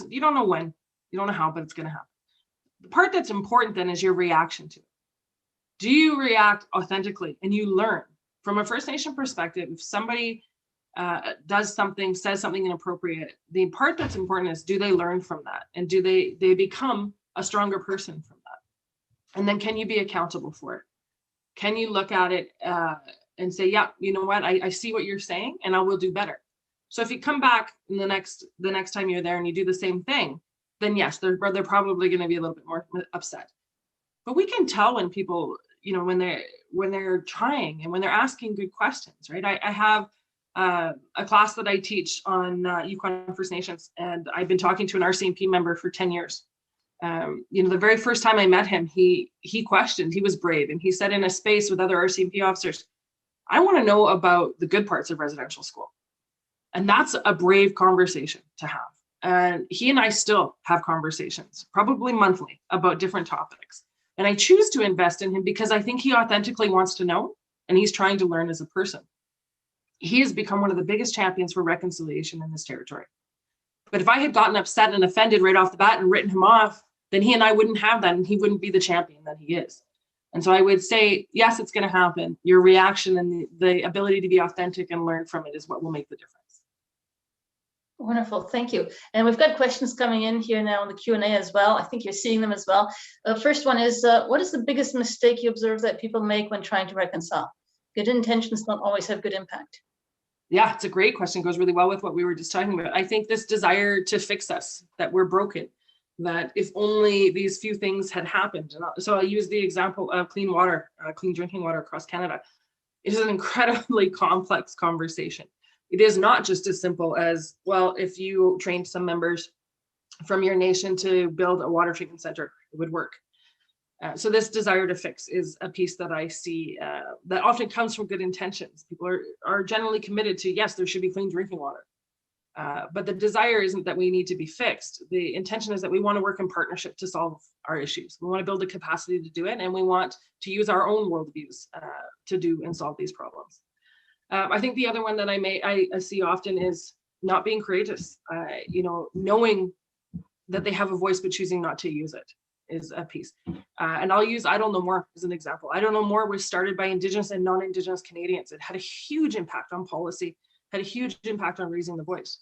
Speaker 3: You don't know when, you don't know how, but it's going to happen. The part that's important then is your reaction to it. Do you react authentically and you learn? From a First Nation perspective, if somebody does something, says something inappropriate, the part that's important is, do they learn from that? And do they become a stronger person from that? And then can you be accountable for it? Can you look at it and say, yeah, you know what, I see what you're saying and I will do better. So if you come back in the next time you're there and you do the same thing, then yes, they're probably going to be a little bit more upset. But we can tell when people, when they're trying and when they're asking good questions, right? I have a class that I teach on Yukon First Nations, and I've been talking to an RCMP member for 10 years. The very first time I met him, he questioned, he was brave, and he said in a space with other RCMP officers, I want to know about the good parts of residential school. And that's a brave conversation to have. And he and I still have conversations, probably monthly, about different topics. And I choose to invest in him because I think he authentically wants to know, and he's trying to learn as a person. He has become one of the biggest champions for reconciliation in this territory. But if I had gotten upset and offended right off the bat and written him off, then he and I wouldn't have that, and he wouldn't be the champion that he is. And so I would say, yes, it's going to happen. Your reaction and the ability to be authentic and learn from it is what will make the difference.
Speaker 2: Wonderful, thank you. And we've got questions coming in here now in the Q&A as well. I think you're seeing them as well. First one is, what is the biggest mistake you observe that people make when trying to reconcile? Good intentions don't always have good impact.
Speaker 3: Yeah, it's a great question. It goes really well with what we were just talking about. I think this desire to fix us, that we're broken, that if only these few things had happened. So I'll use the example of clean water, clean drinking water across Canada. It is an incredibly complex conversation. It is not just as simple as, well, if you trained some members from your nation to build a water treatment center, it would work. So this desire to fix is a piece that I see that often comes from good intentions. People are generally committed to, yes, there should be clean drinking water. But the desire isn't that we need to be fixed. The intention is that we want to work in partnership to solve our issues. We want to build the capacity to do it, and we want to use our own worldviews to do and solve these problems. I think the other one that I see often is not being courageous. Knowing that they have a voice but choosing not to use it is a piece. And I'll use I Don't Know More as an example. I Don't Know More was started by Indigenous and non-Indigenous Canadians. It had a huge impact on policy, had a huge impact on raising the voice.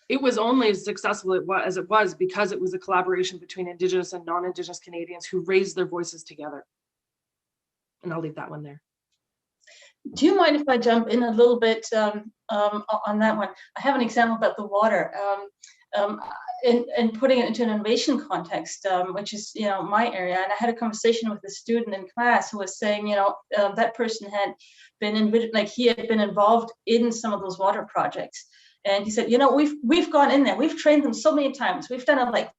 Speaker 3: It was only as successful as it was because it was a collaboration between Indigenous and non-Indigenous Canadians who raised their voices together. And I'll leave that one there.
Speaker 2: Do you mind if I jump in a little bit on that one? I have an example about the water and putting it into an innovation context, which is, my area. And I had a conversation with a student in class who was saying, that person had been he had been involved in some of those water projects. And he said, we've gone in there, we've trained them so many times, we've done it like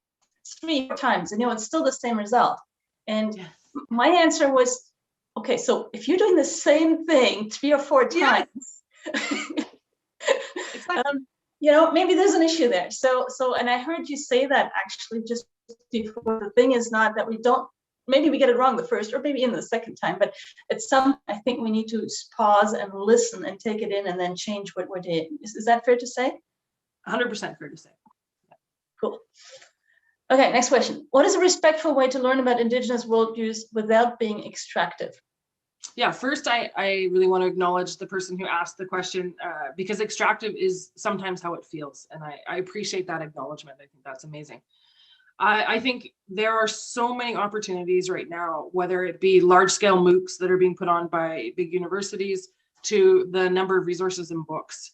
Speaker 2: 3 times, and it's still the same result. And my answer was, okay, so if you're doing the same thing 3 or 4 times, maybe there's an issue there. So, and I heard you say that actually just before. The thing is not that maybe we get it wrong the first or maybe in the second time, but at some, I think we need to pause and listen and take it in and then change what we're doing. Is that fair to say?
Speaker 3: 100% fair to say.
Speaker 2: Cool. Okay, next question. What is a respectful way to learn about Indigenous world use without being extractive?
Speaker 3: Yeah, first, I really want to acknowledge the person who asked the question because extractive is sometimes how it feels. And I appreciate that acknowledgement. I think that's amazing. I think there are so many opportunities right now, whether it be large scale MOOCs that are being put on by big universities to the number of resources and books.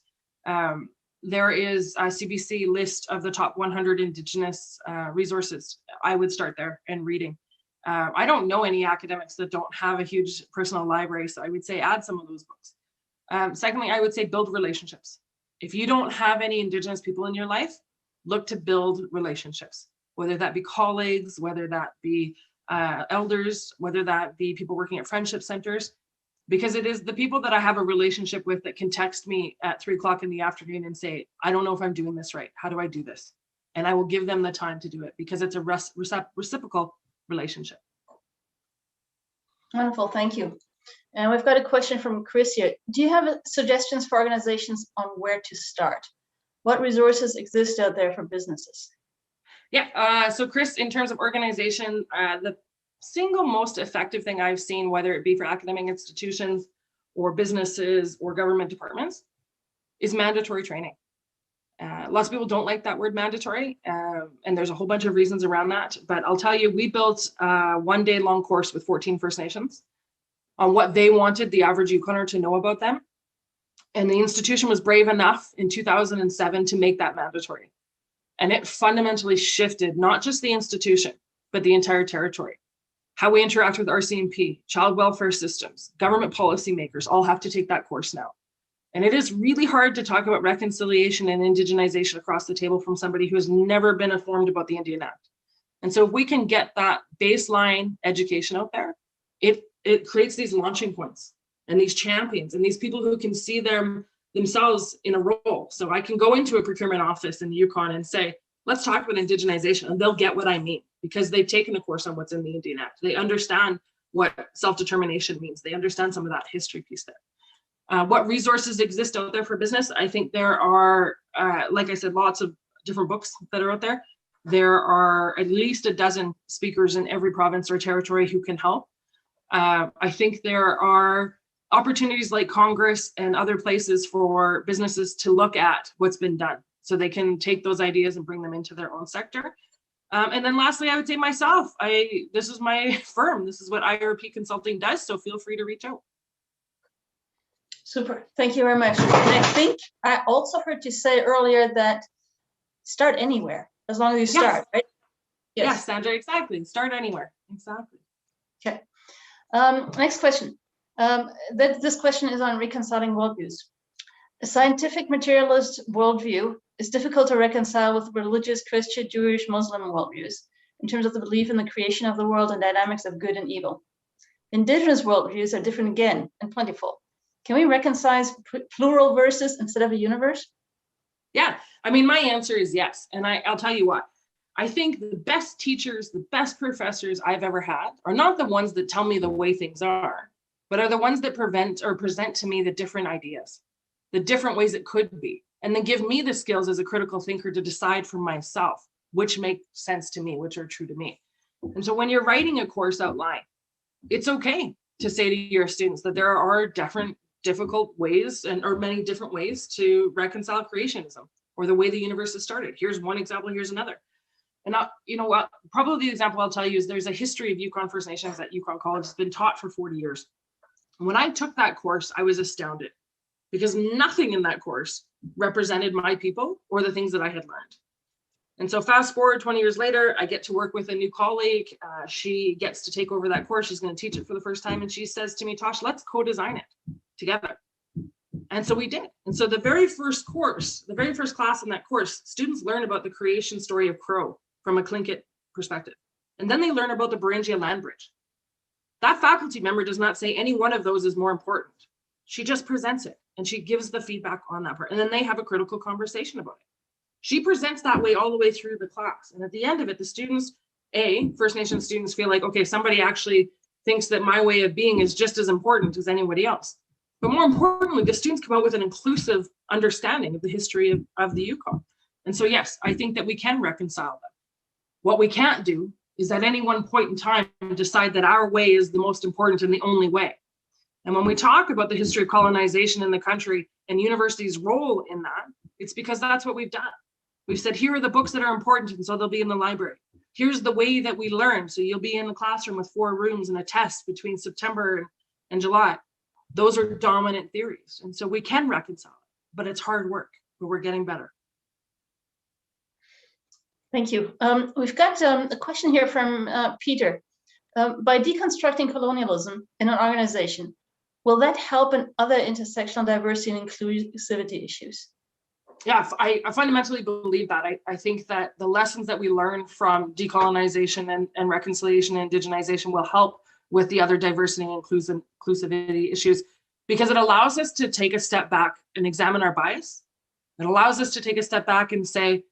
Speaker 3: there is a CBC list of the top 100 Indigenous resources. I would start there and reading. I don't know any academics that don't have a huge personal library, so I would say add some of those books. Secondly, I would say build relationships. If you don't have any Indigenous people in your life, look to build relationships, whether that be colleagues, whether that be elders, whether that be people working at friendship centers, because it is the people that I have a relationship with that can text me at 3 o'clock in the afternoon and say, I don't know if I'm doing this right. How do I do this? And I will give them the time to do it because it's a reciprocal relationship.
Speaker 2: Wonderful, thank you. And we've got a question from Chris here. Do you have suggestions for organizations on where to start? What resources exist out there for businesses?
Speaker 3: Yeah, so Chris, in terms of organization, the single most effective thing I've seen, whether it be for academic institutions or businesses or government departments, is mandatory training. Lots of people don't like that word mandatory, and there's a whole bunch of reasons around that. But I'll tell you, we built a one-day-long course with 14 First Nations on what they wanted the average Yukoner to know about them. And the institution was brave enough in 2007 to make that mandatory. And it fundamentally shifted not just the institution, but the entire territory. How we interact with RCMP, child welfare systems, government policymakers all have to take that course now. And it is really hard to talk about reconciliation and indigenization across the table from somebody who has never been informed about the Indian Act. And so if we can get that baseline education out there, it creates these launching points and these champions and these people who can see themselves in a role. So I can go into a procurement office in the Yukon and say, let's talk about indigenization, and they'll get what I mean because they've taken a course on what's in the Indian Act. They understand what self-determination means. They understand some of that history piece there. What resources exist out there for business? I think there are, like I said, lots of different books that are out there. There are at least a dozen speakers in every province or territory who can help. I think there are opportunities like Congress and other places for businesses to look at what's been done so they can take those ideas and bring them into their own sector. And then lastly, I would say myself, this is my firm. This is what IRP Consulting does. So feel free to reach out.
Speaker 2: Super, thank you very much. And I think I also heard you say earlier that start anywhere, as long as you start, right?
Speaker 3: Yes, Sandra, exactly. Start anywhere, exactly.
Speaker 2: Okay, next question. This question is on reconciling worldviews. A scientific materialist worldview is difficult to reconcile with religious, Christian, Jewish, Muslim worldviews in terms of the belief in the creation of the world and dynamics of good and evil. Indigenous worldviews are different again and plentiful. Can we reconcile plural verses instead of a universe?
Speaker 3: Yeah, I mean, my answer is yes. And I'll tell you what, I think the best teachers, the best professors I've ever had are not the ones that tell me the way things are, but are the ones that present to me the different ideas, the different ways it could be, and then give me the skills as a critical thinker to decide for myself which make sense to me, which are true to me. And so when you're writing a course outline, it's okay to say to your students that there are difficult ways or many different ways to reconcile creationism or the way the universe is started. Here's one example, here's another. And you know what, probably the example I'll tell you is there's a history of Yukon First Nations at Yukon College. It's been taught for 40 years. And when I took that course, I was astounded because nothing in that course represented my people or the things that I had learned. And so fast forward 20 years later, I get to work with a new colleague. She gets to take over that course. She's going to teach it for the first time. And she says to me, Tosh, let's co-design it together. And so we did. And so the very first course, the very first class in that course, students learn about the creation story of Crow from a Tlingit perspective. And then they learn about the Beringia land bridge. That faculty member does not say any one of those is more important. She just presents it and she gives the feedback on that part. And then they have a critical conversation about it. She presents that way all the way through the class. And at the end of it, the students, First Nation students feel like, okay, somebody actually thinks that my way of being is just as important as anybody else. But more importantly, the students come out with an inclusive understanding of the history of the Yukon. And so, yes, I think that we can reconcile them. What we can't do is at any one point in time decide that our way is the most important and the only way. And when we talk about the history of colonization in the country and universities' role in that, it's because that's what we've done. We've said, here are the books that are important, and so they'll be in the library. Here's the way that we learn. So you'll be in the classroom with 4 rooms and a test between September and July. Those are dominant theories. And so we can reconcile it, but it's hard work. but we're getting better.
Speaker 2: Thank you. We've got a question here from Peter. By deconstructing colonialism in an organization, will that help in other intersectional diversity and inclusivity issues?
Speaker 3: Yeah, I fundamentally believe that. I think that the lessons that we learn from decolonization and reconciliation and indigenization will help with the other diversity and inclusivity issues, because it allows us to take a step back and examine our bias. It allows us to take a step back and say,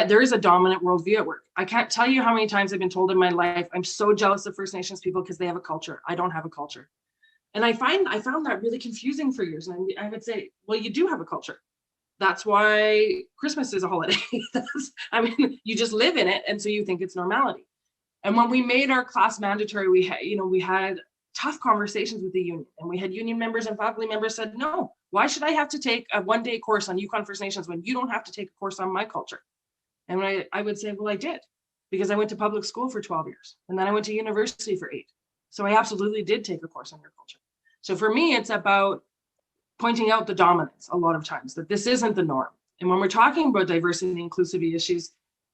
Speaker 3: there is a dominant worldview at work. I can't tell you how many times I've been told in my life, I'm so jealous of First Nations people because they have a culture. I don't have a culture. And I found that really confusing for years. And I would say, well, you do have a culture. That's why Christmas is a holiday. I mean, you just live in it. And so you think it's normality. And when we made our class mandatory, we had tough conversations with the union, and we had union members and faculty members said, no, why should I have to take a one-day course on Yukon First Nations when you don't have to take a course on my culture? And I would say, well, I did, because I went to public school for 12 years and then I went to university for 8. So I absolutely did take a course on your culture. So for me, it's about pointing out the dominance a lot of times, that this isn't the norm. And when we're talking about diversity and inclusivity issues,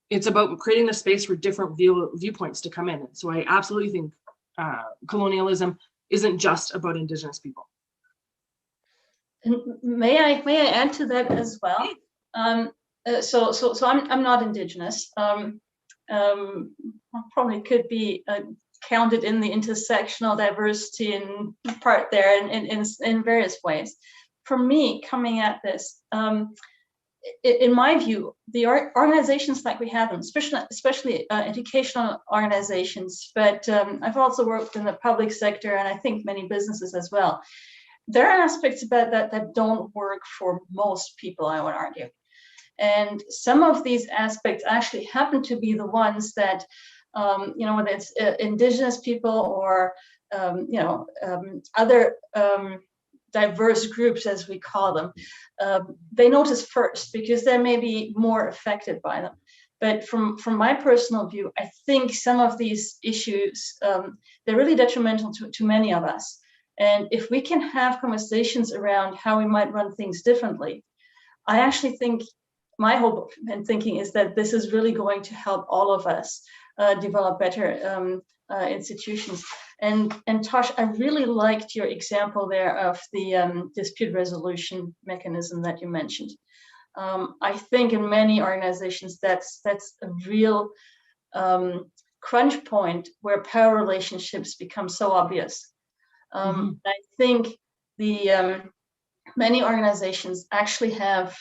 Speaker 3: it's about creating the space for different viewpoints to come in. And so I absolutely think colonialism isn't just about Indigenous people.
Speaker 2: And may I add to that as well? So I'm not Indigenous. I probably could be counted in the intersectional diversity and part there in various ways. For me, coming at this, in my view, the organizations like we have them, especially educational organizations, but I've also worked in the public sector, and I think many businesses as well. There are aspects about that don't work for most people, I would argue. And some of these aspects actually happen to be the ones that, whether it's Indigenous people or, other diverse groups, as we call them, they notice first because they may be more affected by them. But from my personal view, I think some of these issues, they're really detrimental to many of us. And if we can have conversations around how we might run things differently, I actually think my hope and thinking is that this is really going to help all of us develop better institutions. And Tosh, I really liked your example there of the dispute resolution mechanism that you mentioned. I think in many organizations that's a real crunch point where power relationships become so obvious. I think the many organizations actually have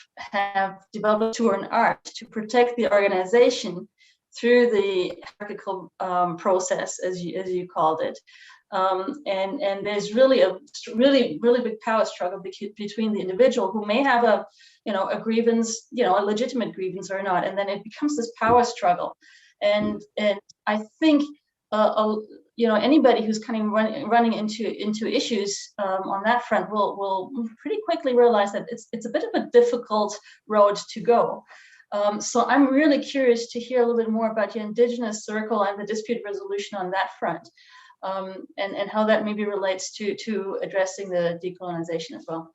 Speaker 2: developed an art to protect the organization through the hierarchical process, as you called it, and there's really a really big power struggle between the individual who may have a grievance, a legitimate grievance or not, and then it becomes this power struggle, and I think anybody who's kind of running into issues on that front will pretty quickly realize that it's a bit of a difficult road to go. So I'm really curious to hear a little bit more about your Indigenous circle and the dispute resolution on that front, and how that maybe relates to addressing the decolonization as well.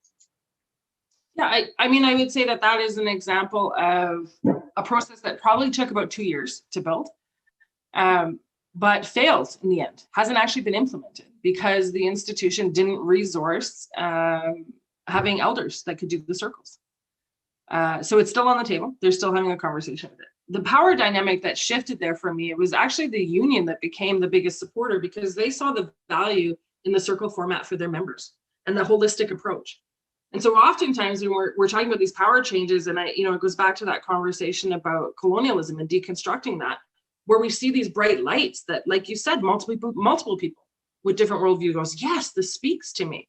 Speaker 3: Yeah, I mean, I would say that is an example of a process that probably took about 2 years to build, but failed in the end, hasn't actually been implemented because the institution didn't resource having elders that could do the circles. So it's still on the table. They're still having a conversation with it. The power dynamic that shifted there for me, it was actually the union that became the biggest supporter because they saw the value in the circle format for their members and the holistic approach. And so oftentimes when we're talking about these power changes, and it goes back to that conversation about colonialism and deconstructing that, where we see these bright lights that, like you said, multiple people with different worldview goes, yes, this speaks to me.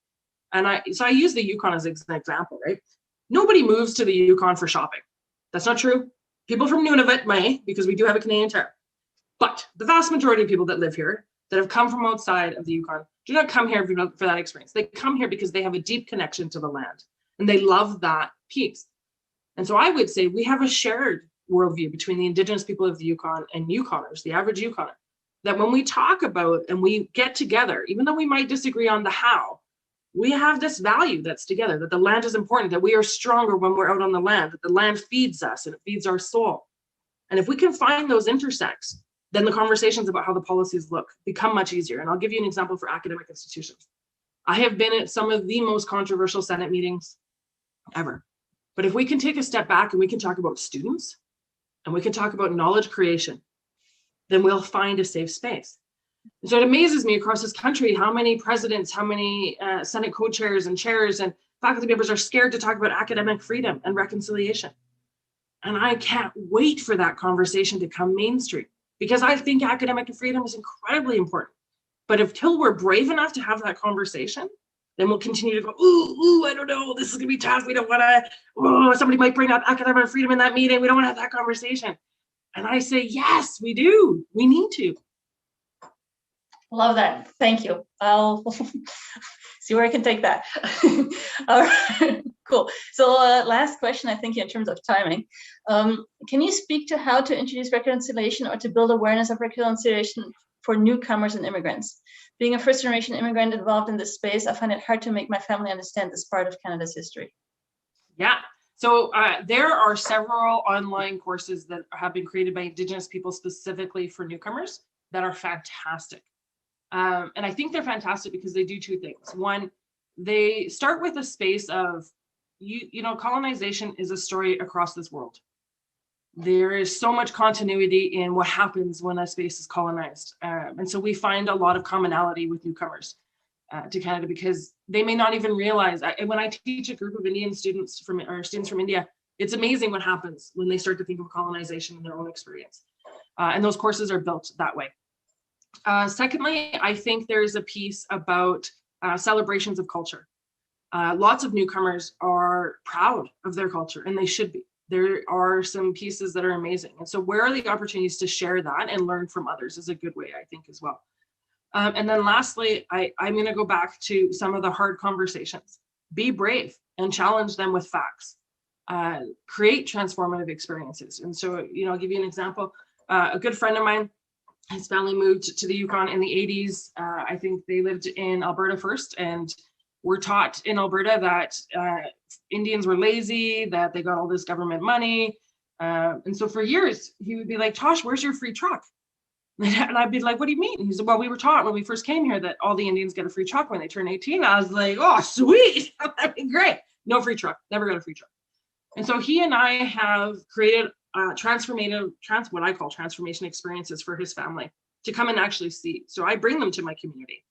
Speaker 3: And I use the Yukon as an example, right? Nobody moves to the Yukon for shopping. That's not true. People from Nunavut may, because we do have a Canadian tariff. But the vast majority of people that live here, that have come from outside of the Yukon, do not come here for that experience. They come here because they have a deep connection to the land and they love that piece. And so I would say we have a shared worldview between the Indigenous people of the Yukon and Yukoners, the average Yukoner, that when we talk about and we get together, even though we might disagree on the how, we have this value that's together, that the land is important, that we are stronger when we're out on the land, that the land feeds us and it feeds our soul. And if we can find those intersects, then the conversations about how the policies look become much easier. And I'll give you an example for academic institutions. I have been at some of the most controversial Senate meetings ever. But if we can take a step back and we can talk about students and we can talk about knowledge creation, then we'll find a safe space. And so it amazes me across this country how many presidents, how many Senate co-chairs and chairs and faculty members are scared to talk about academic freedom and reconciliation. And I can't wait for that conversation to come mainstream, because I think academic freedom is incredibly important. But until we're brave enough to have that conversation, then we'll continue to go, ooh, I don't know, this is gonna be tough. We don't wanna, somebody might bring up academic freedom in that meeting. We don't wanna have that conversation. And I say, yes, we do, we need to.
Speaker 2: Love that, thank you. I'll see where I can take that. All right, cool. So last question, I think in terms of timing, can you speak to how to introduce reconciliation or to build awareness of reconciliation for newcomers and immigrants? Being a first-generation immigrant involved in this space, I find it hard to make my family understand this part of Canada's history. Yeah.
Speaker 3: So there are several online courses that have been created by Indigenous people specifically for newcomers that are fantastic. And I think they're fantastic because they do two things. One, they start with a space of, you know, colonization is a story across this world. There is so much continuity in what happens when a space is colonized. And so we find a lot of commonality with newcomers to Canada, because they may not even realize. When I teach a group of Indian students from India, it's amazing what happens when they start to think of colonization in their own experience. And those courses are built that way. Secondly, I think there's a piece about celebrations of culture. Lots of newcomers are proud of their culture, and they should be. There are some pieces that are amazing. And so where are the opportunities to share that and learn from others is a good way, I think, as well. And then lastly, I'm going to go back to some of the hard conversations. Be brave and challenge them with facts. Create transformative experiences. And so, you know, I'll give you an example. A good friend of mine, his family moved to the Yukon in the 80s. I think they lived in Alberta first, and were taught in Alberta that Indians were lazy, that they got all this government money. And so for years, he would be like, Tosh, where's your free truck? And I'd be like, what do you mean? And he said, well, we were taught when we first came here that all the Indians get a free truck when they turn 18. I was like, oh, sweet, that'd be great. No free truck, never got a free truck. And so he and I have created what I call transformation experiences for his family to come and actually see. So I bring them to my community.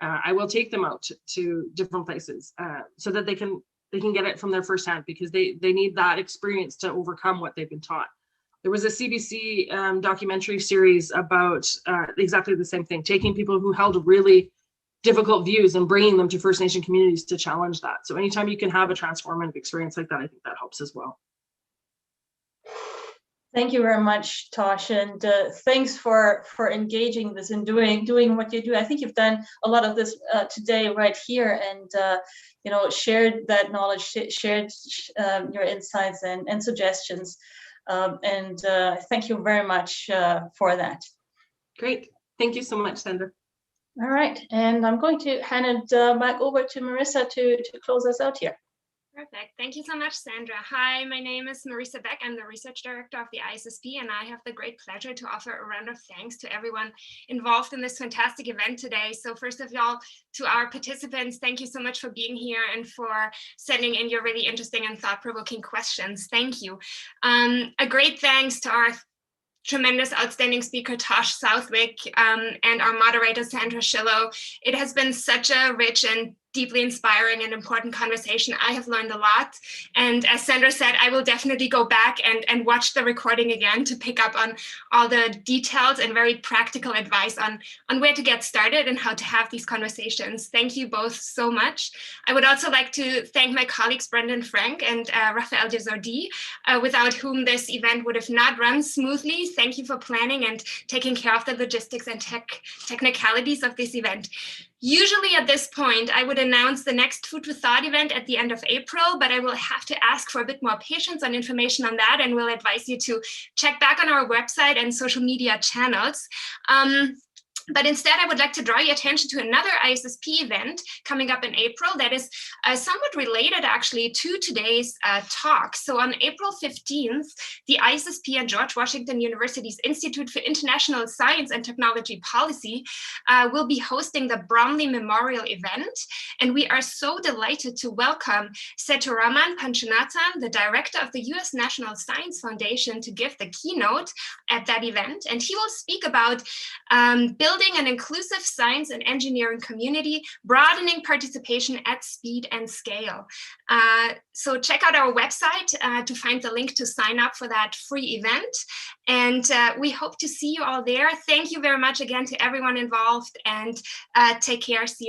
Speaker 3: I will take them out to different places so that they can get it from their first hand, because they need that experience to overcome what they've been taught. There was a CBC documentary series about exactly the same thing, taking people who held really difficult views and bringing them to First Nation communities to challenge that. So anytime you can have a transformative experience like that, I think that helps as well.
Speaker 2: Thank you very much, Tosh, and thanks for engaging this and doing what you do. I think you've done a lot of this today right here, and you know, shared that knowledge, shared your insights and suggestions, and thank you very much for that.
Speaker 3: Great, thank you so much, Sandra.
Speaker 2: All right, and I'm going to hand it back over to Marisa to close us out here.
Speaker 4: Perfect. Thank you so much, Sandra. Hi, my name is Marisa Beck. I'm the Research Director of the Issp, and I have the great pleasure to offer a round of thanks to everyone involved in this fantastic event today. So first of all, to our participants, thank you so much for being here and for sending in your really interesting and thought-provoking questions. Thank you. A great thanks to our tremendous, outstanding speaker, Tosh Southwick, and our moderator, Sandra Schillo. It has been such a rich and deeply inspiring and important conversation. I have learned a lot. And as Sandra said, I will definitely go back and watch the recording again to pick up on all the details and very practical advice on where to get started and how to have these conversations. Thank you both so much. I would also like to thank my colleagues, Brendan Frank and Raphael Desardi, without whom this event would have not run smoothly. Thank you for planning and taking care of the logistics and technicalities of this event. Usually at this point, I would announce the next Food for Thought event at the end of April, but I will have to ask for a bit more patience on information on that, and will advise you to check back on our website and social media channels. But instead, I would like to draw your attention to another ISSP event coming up in April that is somewhat related actually to today's talk. So on April 15th, the ISSP and George Washington University's Institute for International Science and Technology Policy will be hosting the Bromley Memorial event. And we are so delighted to welcome Seturaman Panchanathan, the director of the US National Science Foundation, to give the keynote at that event. And he will speak about building an inclusive science and engineering community, broadening participation at speed and scale. So check out our website to find the link to sign up for that free event. And we hope to see you all there. Thank you very much again to everyone involved, and take care. See you